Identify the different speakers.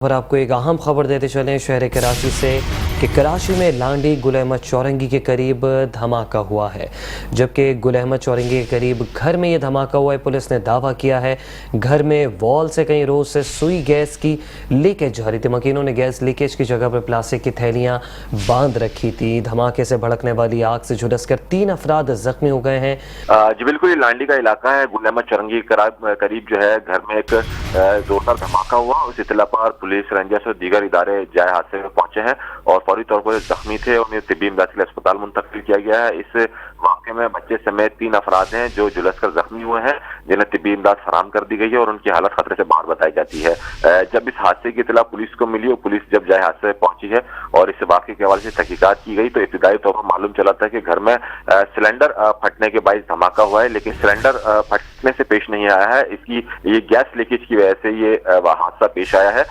Speaker 1: और आपको एक अहम खबर देते चलें शहर कराची से कि कराची में लांडी गुल अहमद चौरंगी के करीब धमाका हुआ है। जबकि गुल अहमद चौरंगी के करीब घर में ये धमाका हुआ है। पुलिस ने दावा किया है घर में वॉल से कई रोज से सुई गैस की लीकेज जा रही थी। मकीनों ने गैस लीकेज की जगह पर प्लास्टिक की थैलियां बांध रखी थी। धमाके से भड़कने वाली आग से झुलसकर 3 अफराद जख्मी हो गए हैं।
Speaker 2: जी बिल्कुल, ये लांडी का इलाका है। गुल अहमद चौरंगी के करीब जो है घर में एक जोरदार धमाका हुआ। उस इत्तला पर पुलिस, रेंजर्स और दीगर इदारे जाए हादसे में पहुंचे हैं और फौरी तौर पर जख्मी थे उन्हें तिब्बी इमदाद के लिए अस्पताल मुंतकिल किया गया है। इस वाक़े में बच्चे समेत 3 अफराद हैं जो झुलसकर जख्मी हुए हैं, जिन्हें तिब्बी इमदाद फराहम कर दी गई है और उनकी हालत खतरे से बाहर बताई जाती है। जब इस हादसे की इत्तला पुलिस को मिली और पुलिस जब जाए हादसे में पहुंची है और इस वाक़े के हवाले से तहकीकात की गई तो इब्तिदाई तौर पर मालूम चला था कि घर में सिलेंडर फटने के बाइस धमाका हुआ है, लेकिन सिलेंडर फटने से पेश नहीं आया है। इसकी ये गैस लीकेज की वजह से ये हादसा पेश आया है।